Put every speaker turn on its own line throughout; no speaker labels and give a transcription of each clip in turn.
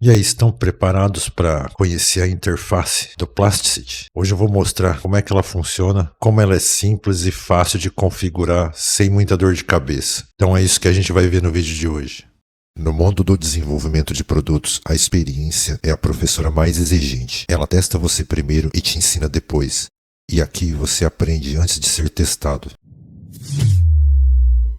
E aí, estão preparados para conhecer a interface do Plasticity? Hoje eu vou mostrar como é que ela funciona, como ela é simples e fácil de configurar sem muita dor de cabeça. Então é isso que a gente vai ver no vídeo de hoje. No mundo do desenvolvimento de produtos, a experiência é a professora mais exigente. Ela testa você primeiro e te ensina depois. E aqui você aprende antes de ser testado.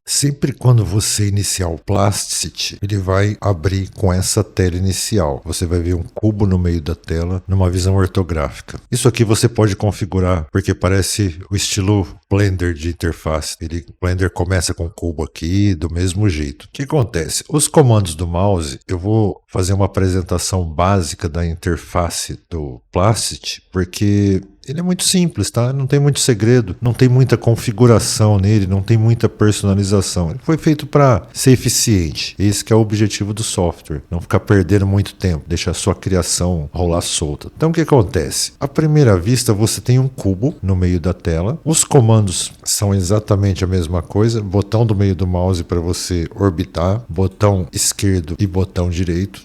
Sempre quando você iniciar o Plasticity, ele vai abrir com essa tela inicial. Você vai ver um cubo no meio da tela, numa visão ortográfica. Isso aqui você pode configurar, porque parece o estilo Blender de interface. O Blender começa com o cubo aqui, do mesmo jeito. O que acontece? Os comandos do mouse, eu vou fazer uma apresentação básica da interface do Plasticity, porque ele é muito simples, tá? Não tem muito segredo, não tem muita configuração nele, não tem muita personalização. Ele foi feito para ser eficiente. Esse que é o objetivo do software. Não ficar perdendo muito tempo, deixar a sua criação rolar solta. Então o que acontece? À primeira vista você tem um cubo no meio da tela. Os comandos são exatamente a mesma coisa. Botão do meio do mouse para você orbitar, botão esquerdo e botão direito.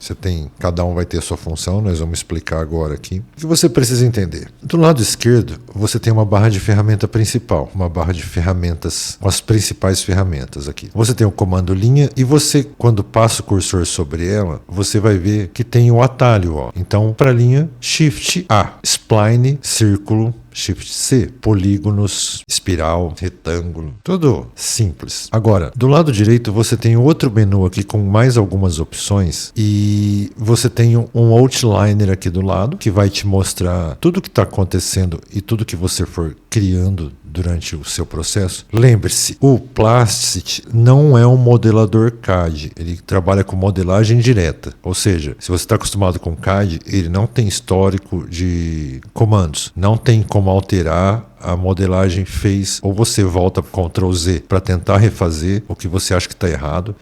Cada um vai ter a sua função, nós vamos explicar agora aqui. O que você precisa entender? Do lado esquerdo, você tem uma barra de ferramenta principal, uma barra de ferramentas com as principais ferramentas aqui. Você tem o comando linha e você, quando passa o cursor sobre ela, você vai ver que tem o atalho, ó. Então, para linha, Shift A, Spline, círculo, Shift C, polígonos, espiral, retângulo, tudo simples. Agora, do lado direito você tem outro menu aqui com mais algumas opções e você tem um outliner aqui do lado que vai te mostrar tudo que está acontecendo e tudo que você for criando durante o seu processo. Lembre-se, o Plasticity não é um modelador CAD, ele trabalha com modelagem direta, ou seja, se você está acostumado com CAD, ele não tem histórico de comandos, não tem como alterar a modelagem fez, ou você volta Ctrl Z para tentar refazer o que você acha que está errado,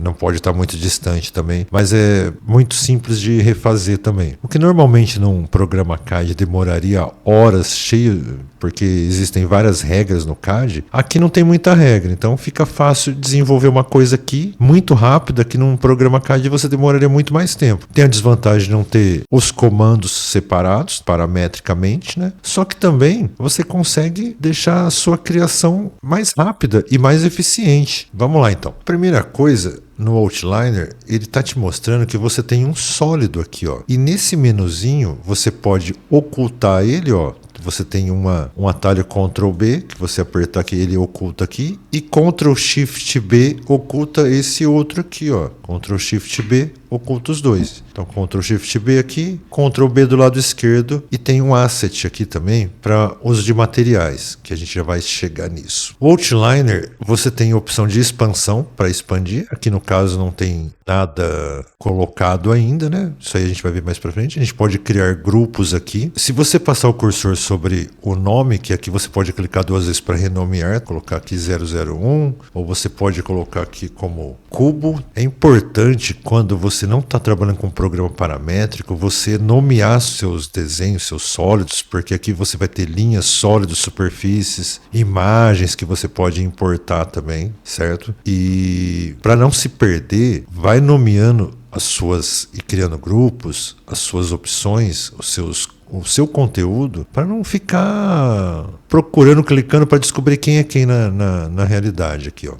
não pode estar muito distante também, mas é muito simples de refazer também. O que normalmente num programa CAD demoraria horas cheio, porque existem várias regras no CAD, aqui não tem muita regra, então fica fácil desenvolver uma coisa aqui, muito rápida, que num programa CAD você demoraria muito mais tempo. Tem a desvantagem de não ter os comandos separados, parametricamente, né? Só que também você consegue deixar a sua criação mais rápida e mais eficiente. Vamos lá então. Primeira coisa, no Outliner, ele está te mostrando que você tem um sólido aqui, ó. E nesse menuzinho, você pode ocultar ele, ó. Você tem um atalho Ctrl B, que você apertar aqui, ele oculta aqui. E Ctrl Shift B oculta esse outro aqui, ó. Ctrl Shift B oculta os dois. Então Ctrl Shift B aqui, Ctrl B do lado esquerdo. E tem um asset aqui também para uso de materiais, que a gente já vai chegar nisso. O Outliner, você tem a opção de expansão para expandir. Aqui no caso não tem nada colocado ainda, né? Isso aí a gente vai ver mais para frente. A gente pode criar grupos aqui. Se você passar o cursor sobre o nome, que aqui você pode clicar duas vezes para renomear, colocar aqui 001, ou você pode colocar aqui como cubo. É importante quando você não está trabalhando com um programa paramétrico, você nomear seus desenhos, seus sólidos, porque aqui você vai ter linhas, sólidos, superfícies, imagens que você pode importar também, certo? E para não se perder, vai nomeando e criando grupos, as suas opções, o seu conteúdo, para não ficar procurando, clicando para descobrir quem é quem na realidade aqui, ó.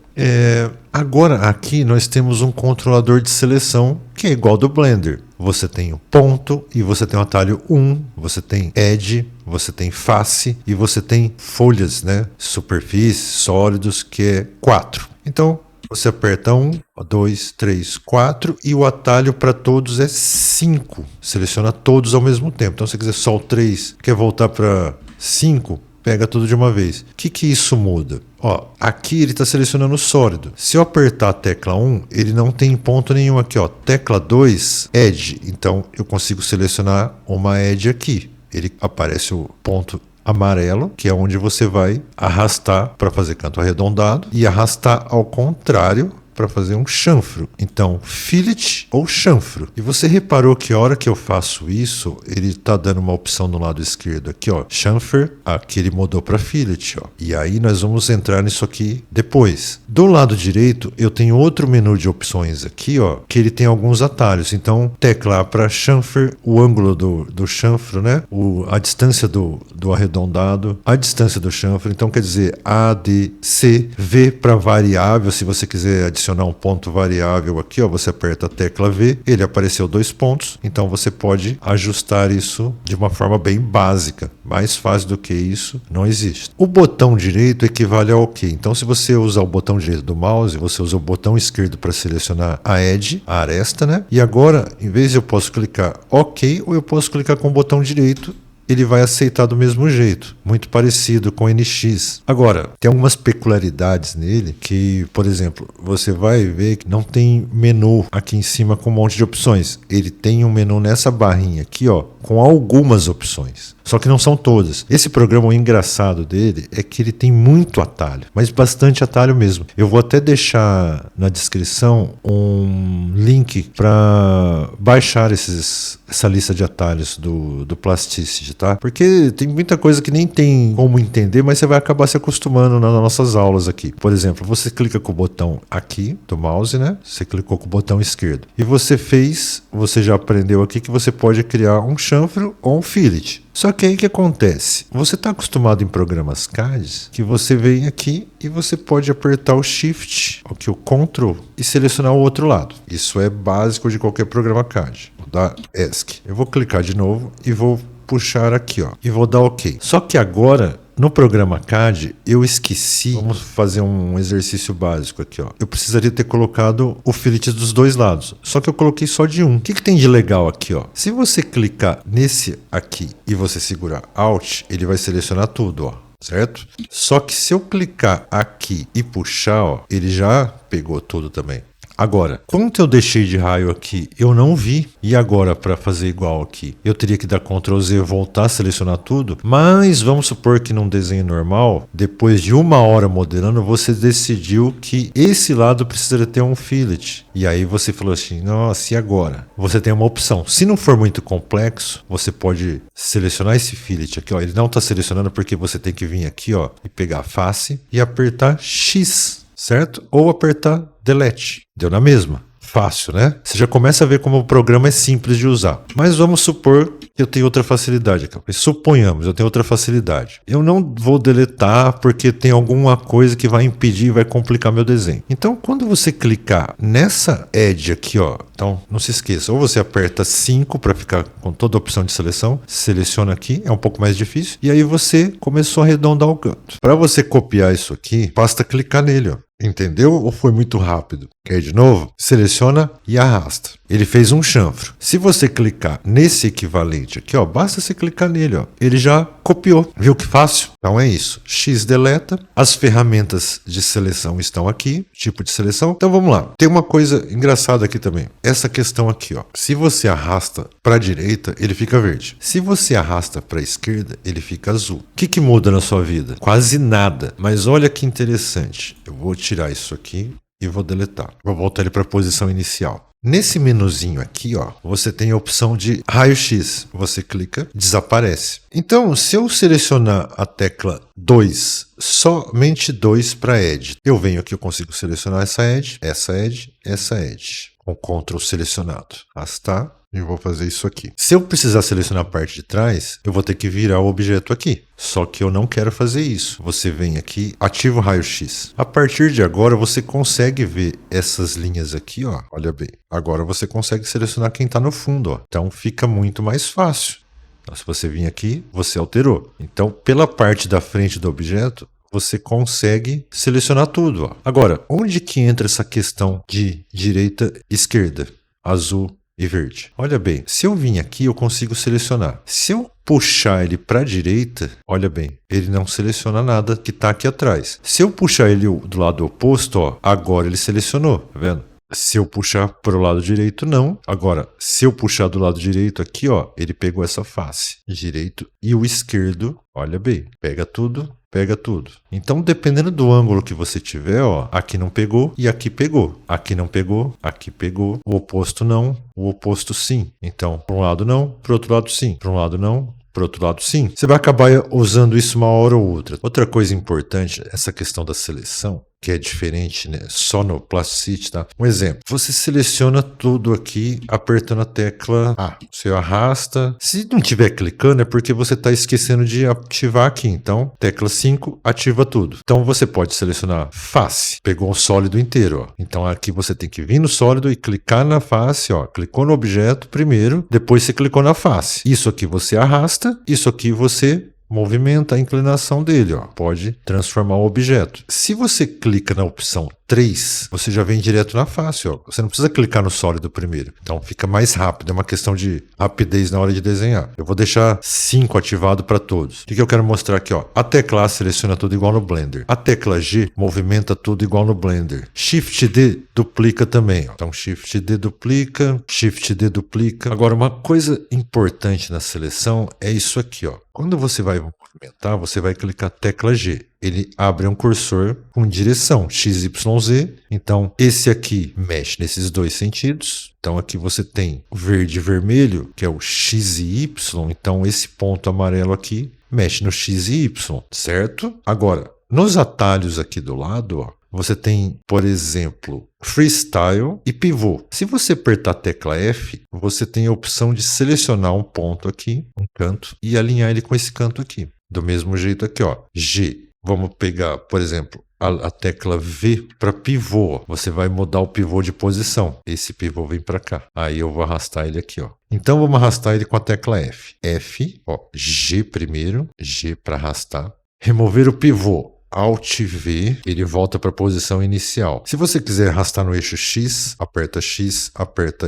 Agora aqui nós temos um controlador de seleção que é igual do Blender. Você tem o ponto e você tem o atalho 1, você tem edge, você tem face e você tem folhas, né? Superfície, sólidos, que é 4. Então você aperta 1, 2, 3, 4 e o atalho para todos é 5. Seleciona todos ao mesmo tempo. Então se você quiser só o 3, quer voltar para 5, pega tudo de uma vez. O que isso muda? Ó, aqui ele está selecionando o sólido. Se eu apertar a tecla 1, ele não tem ponto nenhum aqui, ó. Tecla 2, edge. Então eu consigo selecionar uma edge aqui. Ele aparece o ponto amarelo, que é onde você vai arrastar para fazer canto arredondado e arrastar ao contrário para fazer um chanfro. Então, fillet ou chanfro. E você reparou que a hora que eu faço isso, ele está dando uma opção no lado esquerdo aqui, ó, chamfer, aqui ele mudou para fillet, ó. E aí nós vamos entrar nisso aqui depois. Do lado direito, eu tenho outro menu de opções aqui, ó, que ele tem alguns atalhos. Então, teclar para chamfer, o ângulo do chanfro, né? A distância do arredondado, a distância do chanfro. Então, quer dizer, A, D, C, V para variável. Se você quiser adicionar um ponto variável aqui, ó, você aperta a tecla V, ele apareceu 2 pontos. Então, você pode ajustar isso de uma forma bem básica. Mais fácil do que isso não existe. O botão direito equivale ao OK. Então, se você usar o botão direito do mouse, você usa o botão esquerdo para selecionar a edge, a aresta, né? E agora, em vez de eu posso clicar OK, ou eu posso clicar com o botão direito, ele vai aceitar do mesmo jeito, muito parecido com o NX. Agora, tem algumas peculiaridades nele que, por exemplo, você vai ver que não tem menu aqui em cima com um monte de opções. Ele tem um menu nessa barrinha aqui, ó, com algumas opções. Só que não são todas. Esse programa, o engraçado dele é que ele tem muito atalho, mas bastante atalho mesmo. Eu vou até deixar na descrição um link para baixar essa lista de atalhos do Plasticity, tá? Porque tem muita coisa que nem tem como entender, mas você vai acabar se acostumando nas nossas aulas aqui. Por exemplo, você clica com o botão aqui do mouse, né? Você clicou com o botão esquerdo. E você já aprendeu aqui que você pode criar um chanfro ou um fillet. Só que aí o que acontece? Você está acostumado em programas CAD que você vem aqui e você pode apertar o Shift, aqui o Ctrl e selecionar o outro lado. Isso é básico de qualquer programa CAD, da ESC. Eu vou clicar de novo e vou puxar aqui, ó, e vou dar OK. Só que agora, no programa CAD, eu esqueci. Vamos fazer um exercício básico aqui, ó. Eu precisaria ter colocado o fillet dos dois lados. Só que eu coloquei só de um. O que tem de legal aqui, ó? Se você clicar nesse aqui e você segurar Alt, ele vai selecionar tudo, ó. Certo? Só que se eu clicar aqui e puxar, ó, ele já pegou tudo também. Agora, quanto eu deixei de raio aqui, eu não vi. E agora, para fazer igual aqui, eu teria que dar Ctrl Z, voltar a selecionar tudo. Mas vamos supor que num desenho normal, depois de 1 hora modelando, você decidiu que esse lado precisaria ter um fillet. E aí você falou assim, nossa, e agora? Você tem uma opção. Se não for muito complexo, você pode selecionar esse fillet aqui, ó. Ele não está selecionando porque você tem que vir aqui, ó, e pegar a face e apertar X. Certo? Ou apertar Delete. Deu na mesma. Fácil, né? Você já começa a ver como o programa é simples de usar. Mas vamos supor que eu tenho outra facilidade aqui. Suponhamos, eu tenho outra facilidade. Eu não vou deletar porque tem alguma coisa que vai impedir e vai complicar meu desenho. Então, quando você clicar nessa edge aqui, ó, então não se esqueça, ou você aperta 5 para ficar com toda a opção de seleção, seleciona aqui, é um pouco mais difícil, e aí você começou a arredondar o canto. Para você copiar isso aqui, basta clicar nele, ó. Entendeu ou foi muito rápido? Quer ir de novo? Seleciona e arrasta. Ele fez um chanfro. Se você clicar nesse equivalente aqui, ó, basta você clicar nele, ó, ele já copiou. Viu que fácil? Então é isso. X deleta. As ferramentas de seleção estão aqui, tipo de seleção. Então vamos lá. Tem uma coisa engraçada aqui também. Essa questão aqui, ó. Se você arrasta para a direita, ele fica verde. Se você arrasta para a esquerda, ele fica azul. O que muda na sua vida? Quase nada. Mas olha que interessante. Eu vou tirar isso aqui e vou deletar. Vou voltar ele para a posição inicial. Nesse menuzinho aqui, ó, você tem a opção de raio-x. Você clica, desaparece. Então, se eu selecionar a tecla 2, somente 2 para edge, eu venho aqui, eu consigo selecionar essa edge, essa edge, essa edge, com Ctrl selecionado. Arrastar. E vou fazer isso aqui. Se eu precisar selecionar a parte de trás, eu vou ter que virar o objeto aqui. Só que eu não quero fazer isso. Você vem aqui, ativa o raio-x. A partir de agora, você consegue ver essas linhas aqui, ó. Olha bem. Agora você consegue selecionar quem está no fundo, ó. Então fica muito mais fácil. Então, se você vir aqui, você alterou. Então, pela parte da frente do objeto, você consegue selecionar tudo, ó. Agora, onde que entra essa questão de direita e esquerda? Azul e verde. Olha bem, se eu vim aqui, eu consigo selecionar. Se eu puxar ele para a direita, olha bem, ele não seleciona nada que está aqui atrás. Se eu puxar ele do lado oposto, ó, agora ele selecionou, tá vendo? Se eu puxar para o lado direito, não. Agora, se eu puxar do lado direito aqui, ó, ele pegou essa face. Direito e o esquerdo, olha bem, pega tudo. Pega tudo. Então, dependendo do ângulo que você tiver, ó, aqui não pegou e aqui pegou. Aqui não pegou, aqui pegou. O oposto não, o oposto sim. Então, para um lado não, para o outro lado sim. Para um lado não, para outro lado sim. Você vai acabar usando isso uma hora ou outra. Outra coisa importante, essa questão da seleção, que é diferente, né? Só no Plasticity, tá? Um exemplo, você seleciona tudo aqui apertando a tecla A. Você arrasta. Se não estiver clicando é porque você está esquecendo de ativar aqui. Então, tecla 5, ativa tudo. Então, você pode selecionar face. Pegou um sólido inteiro, ó. Então, aqui você tem que vir no sólido e clicar na face, ó. Clicou no objeto primeiro, depois você clicou na face. Isso aqui você arrasta, isso aqui você movimenta a inclinação dele, ó. Pode transformar o objeto. Se você clica na opção 3, você já vem direto na face, ó. Você não precisa clicar no sólido primeiro. Então fica mais rápido, é uma questão de rapidez na hora de desenhar. Eu vou deixar 5 ativado para todos. O que eu quero mostrar aqui, ó? A tecla A seleciona tudo igual no Blender. A tecla G movimenta tudo igual no Blender. Shift D duplica também, ó. Então Shift D duplica, Shift D duplica. Agora, uma coisa importante na seleção é isso aqui, ó. Quando você vai movimentar, você vai clicar tecla G. Ele abre um cursor com direção X, Y, Z. Então, esse aqui mexe nesses dois sentidos. Então, aqui você tem o verde e vermelho, que é o X e Y. Então, esse ponto amarelo aqui mexe no X e Y, certo? Agora, nos atalhos aqui do lado, ó, você tem, por exemplo, Freestyle e Pivô. Se você apertar a tecla F, você tem a opção de selecionar um ponto aqui, um canto, e alinhar ele com esse canto aqui. Do mesmo jeito aqui, ó, G. Vamos pegar, por exemplo, a tecla V para pivô. Você vai mudar o pivô de posição. Esse pivô vem para cá. Aí eu vou arrastar ele aqui, ó. Então vamos arrastar ele com a tecla F. F, ó, G primeiro, G para arrastar. Remover o pivô. Alt V, ele volta para a posição inicial. Se você quiser arrastar no eixo X, aperta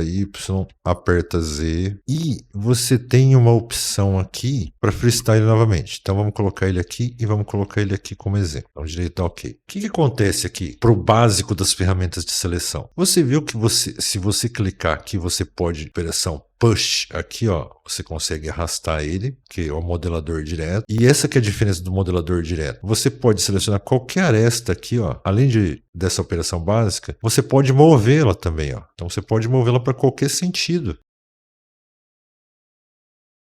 Y, aperta Z. E você tem uma opção aqui para freestyle novamente. Então vamos colocar ele aqui e vamos colocar ele aqui como exemplo. Então direito OK. O que acontece aqui para o básico das ferramentas de seleção? Você viu que se você clicar aqui, você pode operação Push, aqui ó, você consegue arrastar ele, que é o modelador direto. E essa que é a diferença do modelador direto. Você pode selecionar qualquer aresta aqui, ó, além dessa operação básica, você pode movê-la também, ó. Então você pode movê-la para qualquer sentido.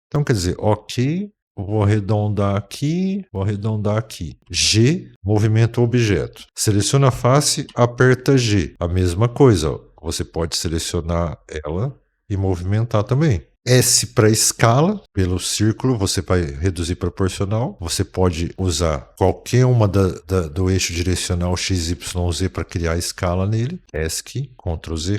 Então quer dizer, OK, vou arredondar aqui, G, movimenta o objeto. Seleciona a face, aperta G. A mesma coisa, ó. Você pode selecionar ela e movimentar também. S para escala, pelo círculo você vai reduzir proporcional. Você pode usar qualquer uma do eixo direcional X, Y, Z para criar escala nele. ESC, Ctrl Z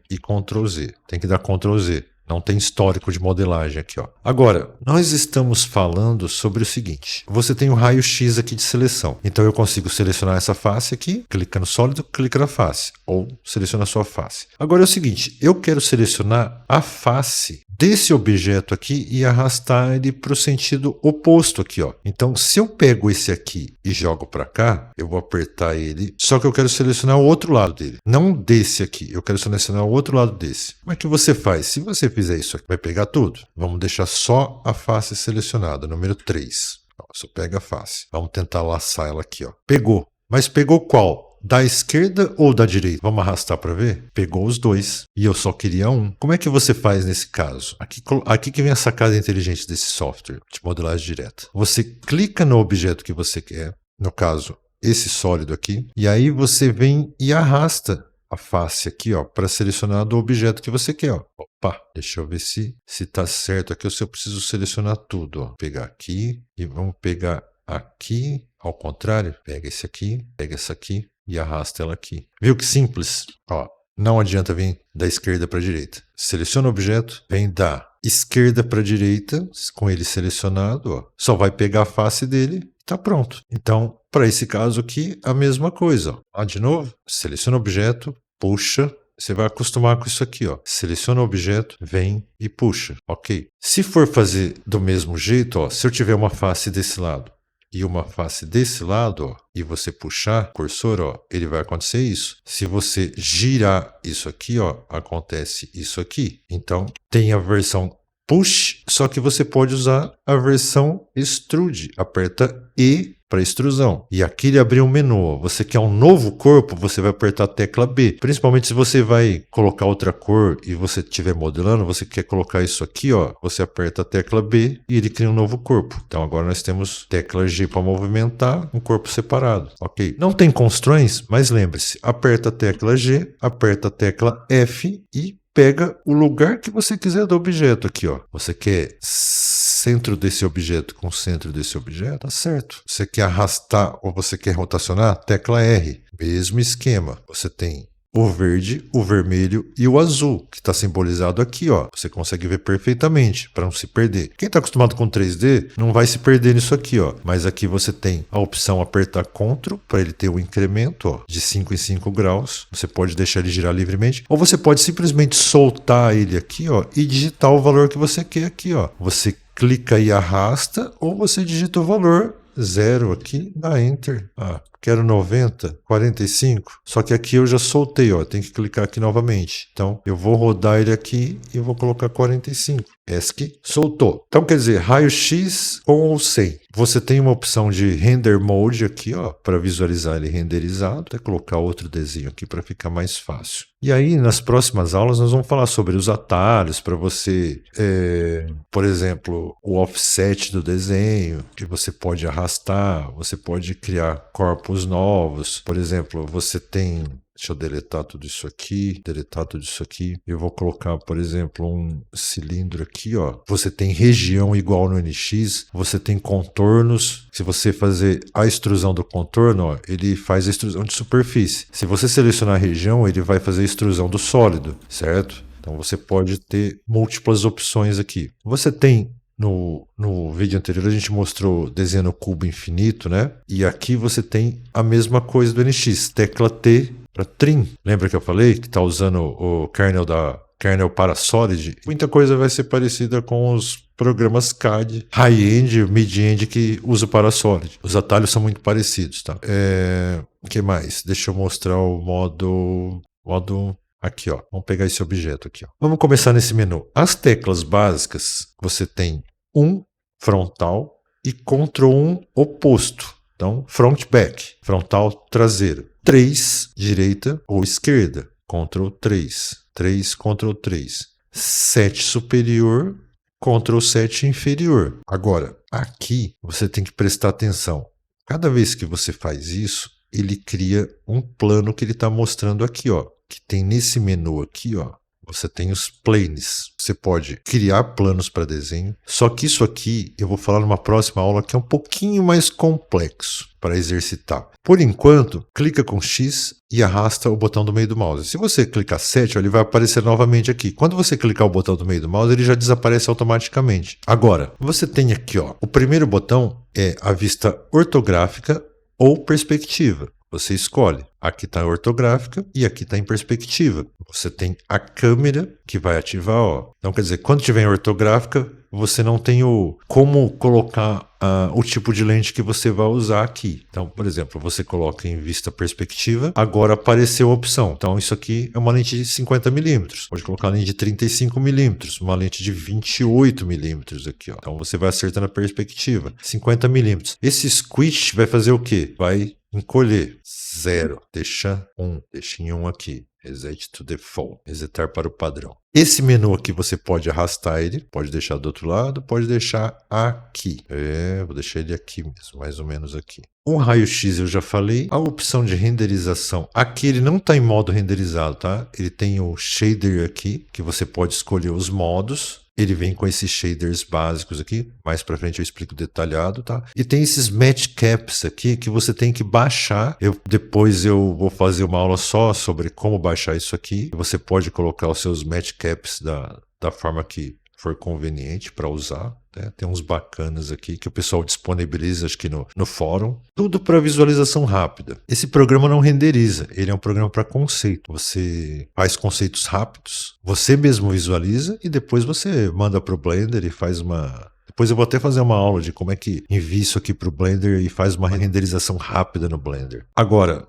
e Ctrl Z. Tem que dar Ctrl Z. Não tem histórico de modelagem aqui, ó. Agora, nós estamos falando sobre o seguinte. Você tem o raio X aqui de seleção. Então eu consigo selecionar essa face aqui, clica no sólido, clica na face. Ou seleciona a sua face. Agora é o seguinte, eu quero selecionar a face desse objeto aqui e arrastar ele para o sentido oposto aqui, ó. Então, se eu pego esse aqui e jogo para cá, eu vou apertar ele, só que eu quero selecionar o outro lado dele, não desse aqui, eu quero selecionar o outro lado desse. Como é que você faz? Se você fizer isso aqui, vai pegar tudo. Vamos deixar só a face selecionada, número 3. Ó, só pega a face. Vamos tentar laçar ela aqui, ó. Pegou. Mas pegou qual? Da esquerda ou da direita? Vamos arrastar para ver? Pegou os dois. E eu só queria um. Como é que você faz nesse caso? Aqui que vem a sacada inteligente desse software de modelagem direta. Você clica no objeto que você quer. No caso, esse sólido aqui. E aí você vem e arrasta a face aqui, ó, para selecionar do objeto que você quer, ó. Opa, deixa eu ver se tá certo aqui ou se eu preciso selecionar tudo, ó. Vou pegar aqui e vamos pegar aqui. Ao contrário, pega esse aqui, pega essa aqui e arrasta ela aqui. Viu que simples? Ó, não adianta vir da esquerda para a direita. Seleciona o objeto, vem da esquerda para a direita, com ele selecionado, ó. Só vai pegar a face dele e tá pronto. Então, para esse caso aqui, a mesma coisa, ó. Ó, de novo, seleciona o objeto, puxa. Você vai acostumar com isso aqui, ó. Seleciona o objeto, vem e puxa, ok? Se for fazer do mesmo jeito, ó, se eu tiver uma face desse lado, e uma face desse lado, ó, e você puxar o cursor, ó, ele vai acontecer isso. Se você girar isso aqui, ó, acontece isso aqui. Então, tem a versão push, só que você pode usar a versão extrude. Aperta E para extrusão. E aqui ele abriu um menu. Ó. Você quer um novo corpo, você vai apertar a tecla B. Principalmente se você vai colocar outra cor e você estiver modelando, você quer colocar isso aqui, ó, você aperta a tecla B e ele cria um novo corpo. Então agora nós temos tecla G para movimentar um corpo separado. Ok? Não tem constraints, mas lembre-se, aperta a tecla G, aperta a tecla F e pega o lugar que você quiser do objeto aqui, ó. Você quer centro desse objeto com centro desse objeto, tá certo. Você quer arrastar ou você quer rotacionar, tecla R. Mesmo esquema. Você tem o verde, o vermelho e o azul, que está simbolizado aqui, ó. Você consegue ver perfeitamente, para não se perder. Quem está acostumado com 3D não vai se perder nisso aqui, ó. Mas aqui você tem a opção apertar Ctrl para ele ter o incremento, ó, de 5 em 5 graus. Você pode deixar ele girar livremente, ou você pode simplesmente soltar ele aqui, ó, e digitar o valor que você quer aqui, ó. Você clica e arrasta, ou você digita o valor 0 aqui, dá Enter. Ah, quero 90, 45. Só que aqui eu já soltei, ó. Tem que clicar aqui novamente. Então, eu vou rodar ele aqui e vou colocar 45. ESC, soltou. Então, quer dizer, raio-x ou sem. Você tem uma opção de Render Mode aqui, ó, para visualizar ele renderizado. Até colocar outro desenho aqui para ficar mais fácil. E aí, nas próximas aulas, nós vamos falar sobre os atalhos para você, por exemplo, o offset do desenho, que você pode arrastar, você pode criar corpos novos. Por exemplo, você tem... Deixa eu deletar tudo isso aqui, Eu vou colocar, por exemplo, um cilindro aqui, ó. Você tem região igual no NX, você tem contornos. Se você fazer a extrusão do contorno, ó, ele faz a extrusão de superfície. Se você selecionar a região, ele vai fazer a extrusão do sólido, certo? Então você pode ter múltiplas opções aqui. Você tem... No vídeo anterior a gente mostrou desenhando cubo infinito, né? E aqui você tem a mesma coisa do NX, tecla T para trim. Lembra que eu falei que está usando o kernel para Solid? Muita coisa vai ser parecida com os programas CAD, high-end, mid-end que usa para Solid. Os atalhos são muito parecidos, tá? O que mais? Deixa eu mostrar o modo aqui, ó. Vamos pegar esse objeto aqui, ó. Vamos começar nesse menu. As teclas básicas, você tem frontal e Ctrl oposto. Então, front back, frontal traseiro. 3, direita ou esquerda. Ctrl 3. 3, Ctrl 3. 7 superior, Ctrl 7 inferior. Agora, aqui você tem que prestar atenção. Cada vez que você faz isso, ele cria um plano que ele está mostrando aqui, ó. Que tem nesse menu aqui, ó, você tem os planes. Você pode criar planos para desenho. Só que isso aqui, eu vou falar numa próxima aula que é um pouquinho mais complexo para exercitar. Por enquanto, clica com X e arrasta o botão do meio do mouse. Se você clicar 7, ó, ele vai aparecer novamente aqui. Quando você clicar o botão do meio do mouse, ele já desaparece automaticamente. Agora, você tem aqui, ó, o primeiro botão é a vista ortográfica ou perspectiva. Você escolhe. Aqui está ortográfica e aqui está em perspectiva. Você tem a câmera que vai ativar, ó. Então, quer dizer, quando tiver em ortográfica, você não tem como colocar o tipo de lente que você vai usar aqui. Então, por exemplo, você coloca em vista perspectiva, agora apareceu a opção. Então, isso aqui é uma lente de 50mm. Pode colocar uma lente de 35mm, uma lente de 28mm aqui, ó. Então, você vai acertando a perspectiva. 50mm. Esse squish vai fazer o quê? Vai encolher. 0. Deixa em 1 aqui. Reset to default. Resetar para o padrão. Esse menu aqui você pode arrastar ele, pode deixar do outro lado, pode deixar aqui. Vou deixar ele aqui mesmo, mais ou menos aqui. O raio-x eu já falei. A opção de renderização, aqui ele não está em modo renderizado, tá? Ele tem o shader aqui, que você pode escolher os modos. Ele vem com esses shaders básicos aqui. Mais pra frente eu explico detalhado, tá? E tem esses match caps aqui que você tem que baixar. Depois eu vou fazer uma aula só sobre como baixar isso aqui. Você pode colocar os seus match caps da forma que for conveniente para usar. Né? Tem uns bacanas aqui que o pessoal disponibiliza, acho que no fórum. Tudo para visualização rápida. Esse programa não renderiza, ele é um programa para conceito. Você faz conceitos rápidos, você mesmo visualiza e depois você manda para o Blender e faz uma... Depois eu vou até fazer uma aula de como é que envia isso aqui para o Blender e faz uma renderização rápida no Blender. Agora,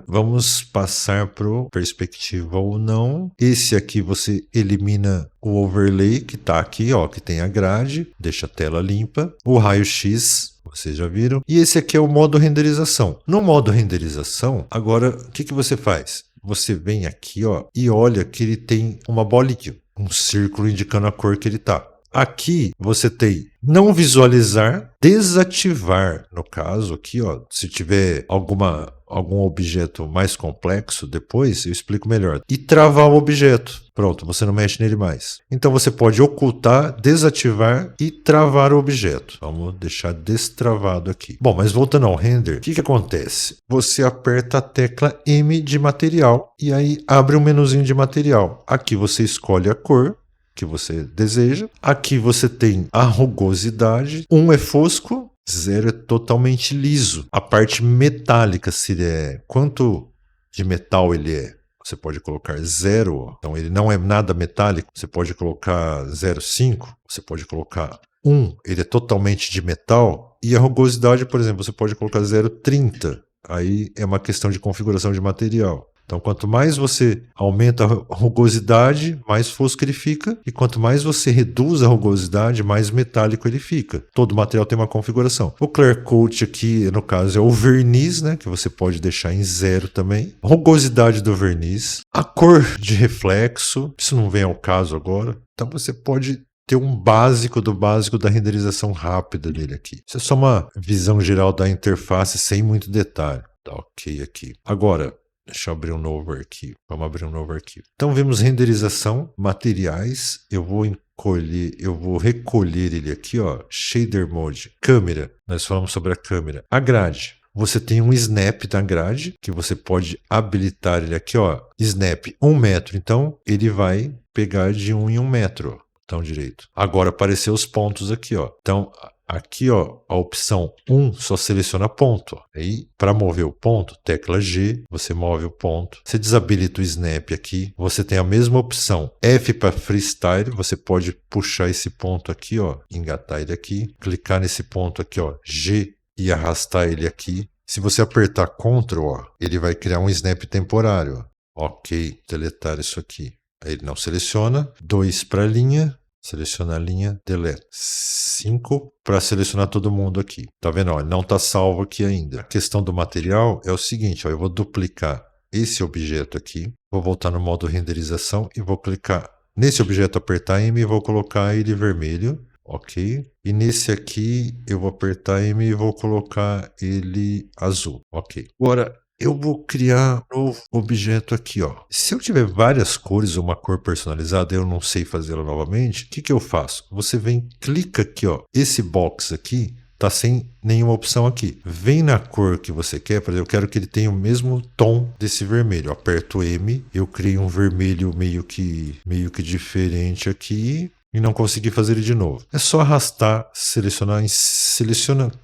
vamos passar para o perspectiva ou não. Esse aqui você elimina o overlay que está aqui, ó, que tem a grade, deixa a tela limpa. O raio-x, vocês já viram. E esse aqui é o modo renderização. No modo renderização, agora, o que você faz? Você vem aqui, ó, e olha que ele tem uma bolinha, um círculo indicando a cor que ele está. Aqui você tem não visualizar, desativar, no caso aqui, ó, se tiver algum objeto mais complexo, depois eu explico melhor. E travar o objeto. Pronto, você não mexe nele mais. Então você pode ocultar, desativar e travar o objeto. Vamos deixar destravado aqui. Bom, mas voltando ao render, o que acontece? Você aperta a tecla M de material e aí abre um menuzinho de material. Aqui você escolhe a cor que você deseja. Aqui você tem a rugosidade. 1 é fosco, 0 é totalmente liso. A parte metálica, se é quanto de metal ele é, você pode colocar 0. Então ele não é nada metálico. Você pode colocar 0,5. Você pode colocar 1. Ele é totalmente de metal. E a rugosidade, por exemplo, você pode colocar 0,30. Aí é uma questão de configuração de material. Então, quanto mais você aumenta a rugosidade, mais fosco ele fica. E quanto mais você reduz a rugosidade, mais metálico ele fica. Todo material tem uma configuração. O Clear Coat aqui, no caso, é o verniz, né? Que você pode deixar em 0 também. Rugosidade do verniz. A cor de reflexo. Isso não vem ao caso agora. Então, você pode ter um básico do básico da renderização rápida dele aqui. Isso é só uma visão geral da interface sem muito detalhe. Tá ok aqui. Agora, deixa eu abrir um novo arquivo. Vamos abrir um novo arquivo. Então vimos renderização, materiais. Eu vou recolher ele aqui, ó. Shader Mode, câmera. Nós falamos sobre a câmera. A grade. Você tem um snap da grade, que você pode habilitar ele aqui, ó. Snap 1 metro. Então ele vai pegar de 1 em 1 metro. Botão direito. Agora apareceu os pontos aqui, ó. Então aqui, ó, a opção 1 só seleciona ponto. Aí, para mover o ponto, tecla G, você move o ponto. Você desabilita o snap aqui. Você tem a mesma opção. F para freestyle, você pode puxar esse ponto aqui, ó, engatar ele aqui, clicar nesse ponto aqui, ó, G e arrastar ele aqui. Se você apertar Ctrl, ó, ele vai criar um snap temporário. Ó. Ok, deletar isso aqui. Aí ele não seleciona. 2 para linha. Seleciona a linha, delete. 5 para selecionar todo mundo aqui. Tá vendo? Ó, ele não está salvo aqui ainda. A questão do material é o seguinte, ó, eu vou duplicar esse objeto aqui, vou voltar no modo renderização e vou clicar nesse objeto, apertar M e vou colocar ele vermelho. Ok. E nesse aqui eu vou apertar M e vou colocar ele azul. Ok. Agora, eu vou criar um novo objeto aqui, ó. Se eu tiver várias cores ou uma cor personalizada, eu não sei fazê-la novamente, o que eu faço? Você vem, clica aqui, ó. Esse box aqui tá sem nenhuma opção aqui. Vem na cor que você quer, por exemplo, eu quero que ele tenha o mesmo tom desse vermelho. Eu aperto M, eu crio um vermelho meio que diferente aqui. E não consegui fazer ele de novo. É só arrastar, seleciona,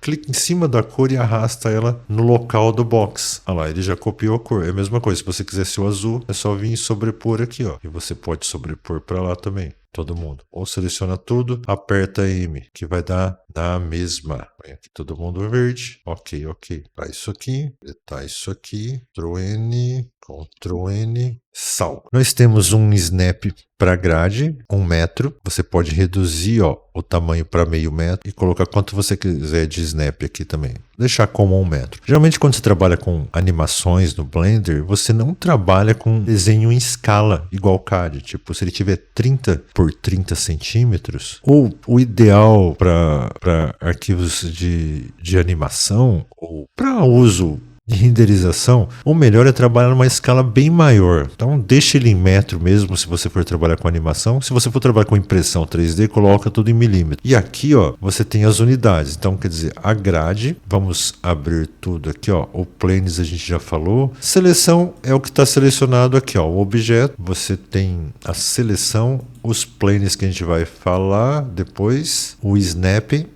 clica em cima da cor e arrasta ela no local do box. Olha lá, ele já copiou a cor. É a mesma coisa, se você quiser ser o azul, é só vir e sobrepor aqui, ó. E você pode sobrepor para lá também, todo mundo. Ou seleciona tudo, aperta M, que vai dar a mesma. Põe aqui todo mundo verde. Ok. Tá isso aqui, tá isso aqui, Ctrl N, salvo. Nós temos um snap para grade, 1 metro. Você pode reduzir, ó, o tamanho para meio metro e colocar quanto você quiser de snap aqui também. Deixar como 1 metro. Geralmente quando você trabalha com animações no Blender, você não trabalha com desenho em escala igual CAD. Tipo, se ele tiver 30 por 30 centímetros, ou o ideal para arquivos de animação ou para uso de renderização, o melhor é trabalhar numa escala bem maior. Então deixa ele em metro mesmo se você for trabalhar com animação. Se você for trabalhar com impressão 3D, coloca tudo em milímetro. E aqui, ó, você tem as unidades. Então quer dizer, a grade, vamos abrir tudo aqui, ó. O planes a gente já falou. Seleção é o que está selecionado aqui, ó. O objeto, você tem a seleção, os planes que a gente vai falar depois, o snapping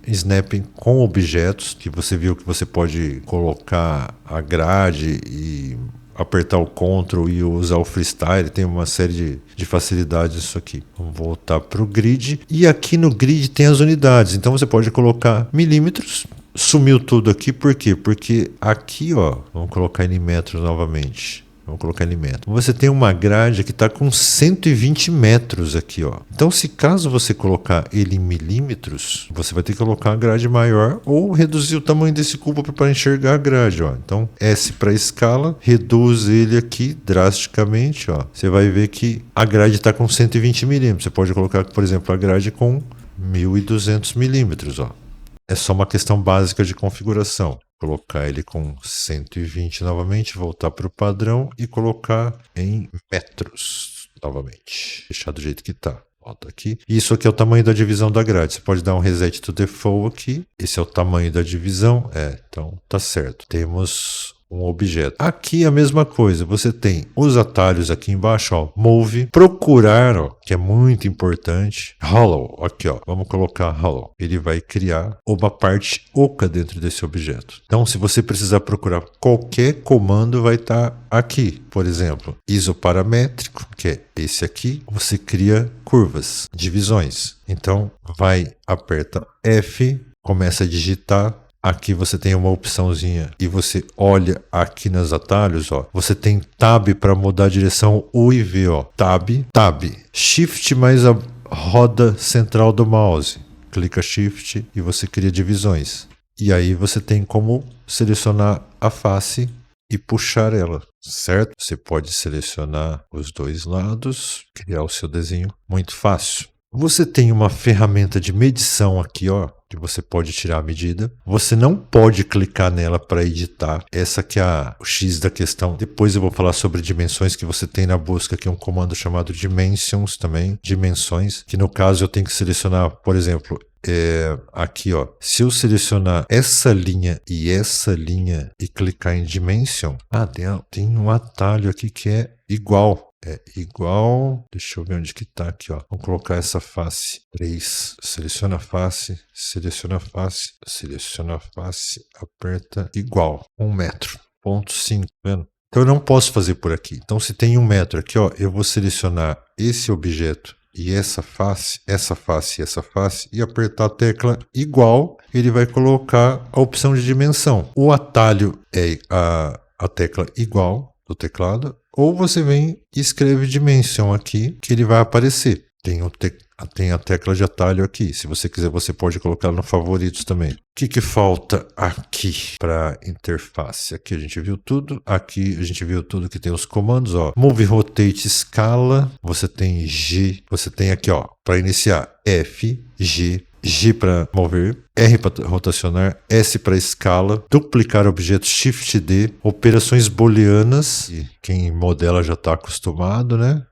com objetos, que você viu que você pode colocar a grade e apertar o Ctrl e usar o Freestyle, tem uma série de facilidades isso aqui. Vamos voltar para o grid, e aqui no grid tem as unidades, então você pode colocar milímetros. Sumiu tudo aqui, por quê? Porque aqui, ó, vamos colocar ele em metros novamente. Vamos colocar ele em metros. Você tem uma grade que está com 120 metros aqui, ó. Então, se caso você colocar ele em milímetros, você vai ter que colocar uma grade maior ou reduzir o tamanho desse cubo para enxergar a grade, ó. Então, S para escala, reduz ele aqui drasticamente, ó. Você vai ver que a grade está com 120 milímetros. Você pode colocar, por exemplo, a grade com 1.200 milímetros, ó. É só uma questão básica de configuração. Colocar ele com 120 novamente, voltar para o padrão e colocar em metros novamente. Deixar do jeito que está. Volta aqui. Isso aqui é o tamanho da divisão da grade. Você pode dar um reset to default aqui. Esse é o tamanho da divisão. Então tá certo. Temos um objeto. Aqui a mesma coisa, você tem os atalhos aqui embaixo, ó, move, procurar, ó, que é muito importante, hollow, aqui, ó, vamos colocar hollow. Ele vai criar uma parte oca dentro desse objeto. Então, se você precisar procurar qualquer comando, vai estar aqui. Por exemplo, isoparamétrico, que é esse aqui, você cria curvas, divisões. Então, aperta F, começa a digitar. Aqui você tem uma opçãozinha e você olha aqui nos atalhos, ó. Você tem Tab para mudar a direção U e V, ó. Tab, Shift mais a roda central do mouse. Clica Shift e você cria divisões. E aí você tem como selecionar a face e puxar ela, certo? Você pode selecionar os dois lados, criar o seu desenho muito fácil. Você tem uma ferramenta de medição aqui, ó, que você pode tirar a medida. Você não pode clicar nela para editar. Essa que é o X da questão. Depois eu vou falar sobre dimensões, que você tem na busca aqui um comando chamado Dimensions também, dimensões, que no caso eu tenho que selecionar, por exemplo, aqui, ó, se eu selecionar essa linha e clicar em Dimension, tem um atalho aqui que é igual. É igual, deixa eu ver onde que tá aqui, ó. Vamos colocar essa face 3, seleciona a face, aperta igual, 1 metro, ponto 5, vendo? Então eu não posso fazer por aqui. Então se tem 1 metro aqui, ó, eu vou selecionar esse objeto e essa face e apertar a tecla igual, ele vai colocar a opção de dimensão. O atalho é a tecla igual do teclado. Ou você vem e escreve Dimension aqui, que ele vai aparecer. Tem a tecla de atalho aqui. Se você quiser, você pode colocar no favoritos também. O que falta aqui para interface? Aqui a gente viu tudo. Aqui a gente viu tudo que tem os comandos, ó. Move, Rotate, Escala. Você tem G. Você tem aqui, ó, para iniciar F, G para mover, R para rotacionar, S para escala, duplicar objetos, Shift D, operações booleanas, e quem modela já está acostumado, né?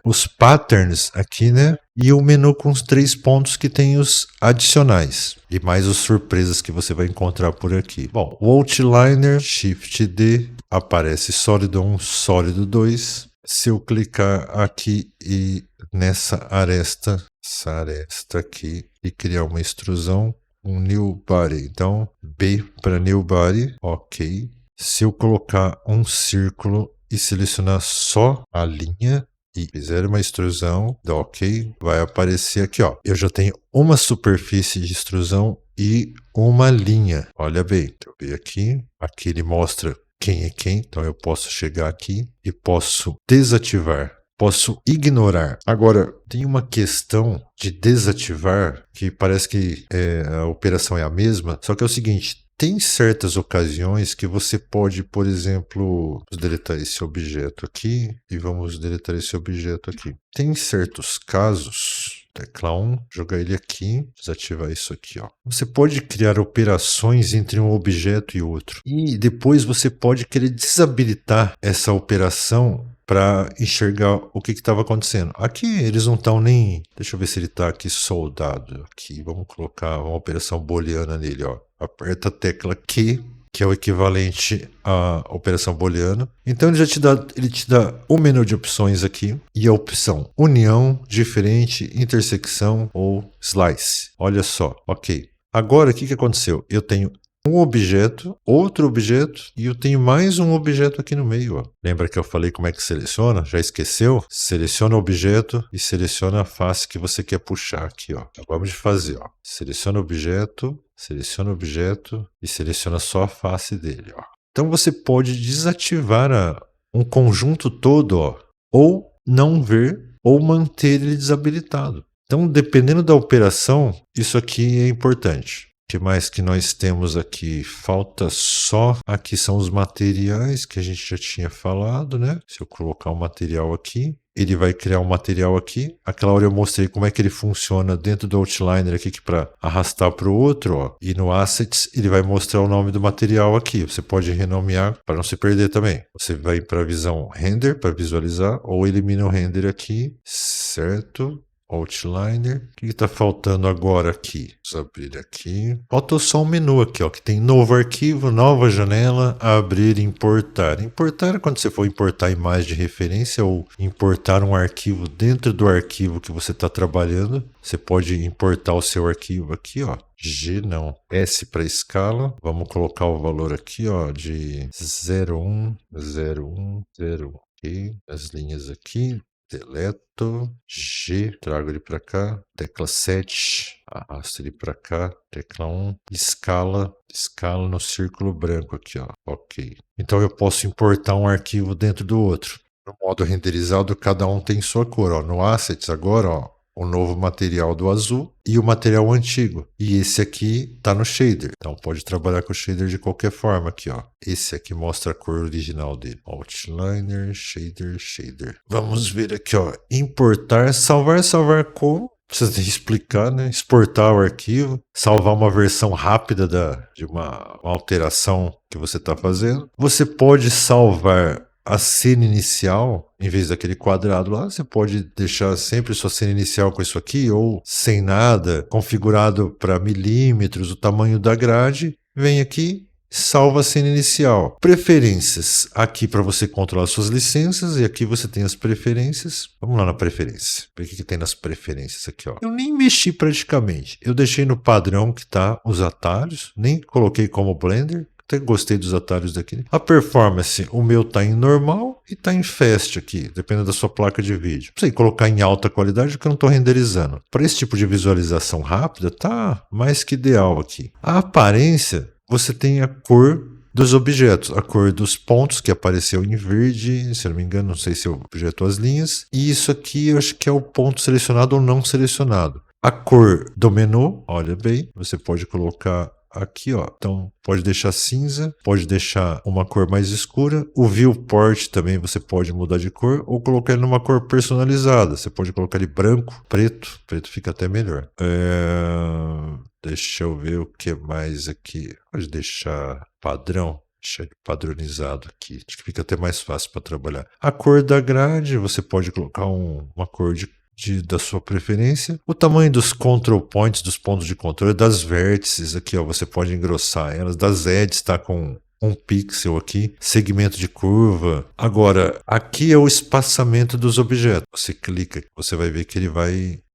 Os patterns aqui, né? E o menu com os 3 pontos que tem os adicionais. E mais as surpresas que você vai encontrar por aqui. Bom, o outliner, Shift D, aparece sólido 1, sólido 2. Se eu clicar aqui e nessa aresta, essa aresta aqui, e criar uma extrusão, um new body. Então, B para new body, ok. Se eu colocar um círculo e selecionar só a linha e fizer uma extrusão, dá ok, vai aparecer aqui, ó. Eu já tenho uma superfície de extrusão e uma linha. Olha bem, deixa eu ver aqui. Aqui ele mostra quem é quem, então eu posso chegar aqui e posso desativar, posso ignorar. Agora, tem uma questão de desativar que parece que a operação é a mesma, só que é o seguinte, tem certas ocasiões que você pode, por exemplo, vamos deletar esse objeto aqui e vamos deletar esse objeto aqui. Tem certos casos, tecla 1, jogar ele aqui, desativar isso aqui, ó. Você pode criar operações entre um objeto e outro. E depois você pode querer desabilitar essa operação para enxergar o que estava acontecendo. Aqui eles não estão nem... Deixa eu ver se ele está aqui soldado. Aqui, vamos colocar uma operação booleana nele, ó. Aperta a tecla Q, que é o equivalente à operação booleana. Então ele te dá um menu de opções aqui e a opção união, diferente, intersecção ou slice. Olha só, ok. Agora o que aconteceu? Eu tenho um objeto, outro objeto, e eu tenho mais um objeto aqui no meio. Ó. Lembra que eu falei como é que seleciona? Já esqueceu? Seleciona o objeto e seleciona a face que você quer puxar aqui. Ó. Acabamos de fazer. Ó. Seleciona o objeto e seleciona só a face dele. Ó. Então você pode desativar um conjunto todo, ó, ou não ver, ou manter ele desabilitado. Então, dependendo da operação, isso aqui é importante. O que mais que nós temos aqui? Falta só... Aqui são os materiais que a gente já tinha falado, né? Se eu colocar um material aqui, ele vai criar um material aqui. Aquela hora eu mostrei como é que ele funciona dentro do Outliner aqui, que para arrastar para o outro, ó. E no Assets ele vai mostrar o nome do material aqui. Você pode renomear para não se perder também. Você vai para a visão Render para visualizar, ou elimina o Render aqui, certo? Outliner. O que está faltando agora aqui? Vamos abrir aqui. Falta só um menu aqui, ó, que tem novo arquivo, nova janela, abrir e importar. Importar é quando você for importar imagem de referência ou importar um arquivo dentro do arquivo que você está trabalhando. Você pode importar o seu arquivo aqui, ó. G não, S para escala. Vamos colocar o valor aqui, ó, de 010101. Ok, as linhas aqui. Deleto, G, trago ele para cá, tecla 7, arrasto ele para cá, tecla 1, escala no círculo branco aqui, ó. Ok. Então eu posso importar um arquivo dentro do outro. No modo renderizado, cada um tem sua cor, ó. No Assets agora, ó, o novo material do azul e o material antigo. E esse aqui está no shader. Então pode trabalhar com o shader de qualquer forma aqui, ó. Esse aqui mostra a cor original dele. Outliner, shader. Vamos ver aqui, ó. Importar, salvar como? Precisa explicar, né? Exportar o arquivo, salvar uma versão rápida de uma alteração que você está fazendo. Você pode salvar a cena inicial, em vez daquele quadrado lá, você pode deixar sempre sua cena inicial com isso aqui, ou sem nada, configurado para milímetros, o tamanho da grade. Vem aqui, salva a cena inicial. Preferências, aqui para você controlar suas licenças, e aqui você tem as preferências. Vamos lá na preferência, ver o que tem nas preferências aqui, ó. Eu nem mexi praticamente, eu deixei no padrão que tá os atalhos, nem coloquei como Blender. Até gostei dos atalhos daqui. A performance, o meu tá em normal e tá em fast aqui, dependendo da sua placa de vídeo. Não precisa colocar em alta qualidade porque eu não estou renderizando. Para esse tipo de visualização rápida, tá mais que ideal aqui. A aparência, você tem a cor dos objetos, a cor dos pontos que apareceu em verde, se eu não me engano, não sei se eu projetou as linhas. E isso aqui eu acho que é o ponto selecionado ou não selecionado. A cor do menu, olha bem, você pode colocar aqui, ó. Então pode deixar cinza, pode deixar uma cor mais escura. O viewport também você pode mudar de cor ou colocar ele numa cor personalizada. Você pode colocar ele branco, preto fica até melhor. Deixa eu ver o que mais aqui. Pode deixar padrão. Deixar ele padronizado aqui. Acho que fica até mais fácil para trabalhar. A cor da grade, você pode colocar uma cor da sua preferência. O tamanho dos control points, dos pontos de controle, das vértices aqui, ó, você pode engrossar elas. Das edges está com 1 pixel aqui, segmento de curva. Agora, aqui é o espaçamento dos objetos. Você clica, você vai ver que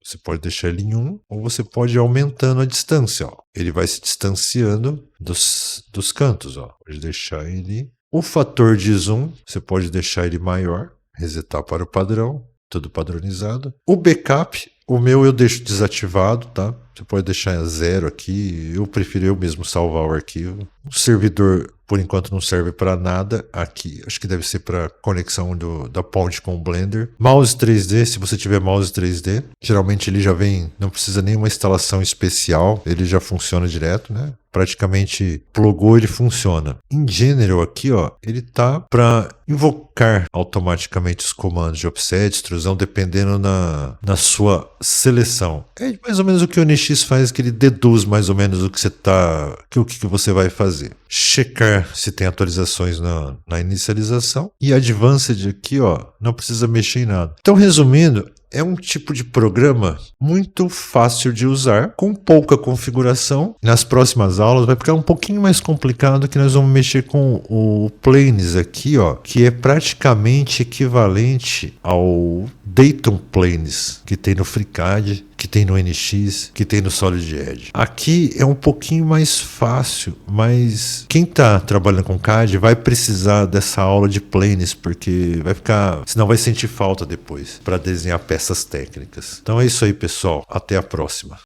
você pode deixar ele em 1 ou você pode ir aumentando a distância, ó. Ele vai se distanciando dos cantos, ó. Pode deixar ele. O fator de zoom, você pode deixar ele maior, resetar para o padrão. Tudo padronizado. O backup, o meu eu deixo desativado, tá? Você pode deixar 0 aqui. Eu prefiro eu mesmo salvar o arquivo. O servidor, por enquanto, não serve para nada aqui. Acho que deve ser para conexão da ponte com o Blender. Mouse 3D, se você tiver mouse 3D, geralmente ele já vem, não precisa nenhuma instalação especial. Ele já funciona direto, né? Praticamente plugou, ele funciona. Em General aqui, ó, ele tá para invocar automaticamente os comandos de offset, extrusão, dependendo na sua seleção. É mais ou menos o que o NX faz, que ele deduz mais ou menos o que você vai fazer. Checar se tem atualizações na inicialização. E Advanced aqui, ó, não precisa mexer em nada. Então, resumindo, é um tipo de programa muito fácil de usar, com pouca configuração. Nas próximas aulas vai ficar um pouquinho mais complicado, que nós vamos mexer com o Planes aqui, ó, que é praticamente equivalente ao Dayton Planes que tem no FreeCAD, que que tem no NX, que tem no Solid Edge. Aqui é um pouquinho mais fácil, mas quem tá trabalhando com CAD vai precisar dessa aula de planes, porque vai ficar, senão vai sentir falta depois para desenhar peças técnicas. Então é isso aí, pessoal. Até a próxima.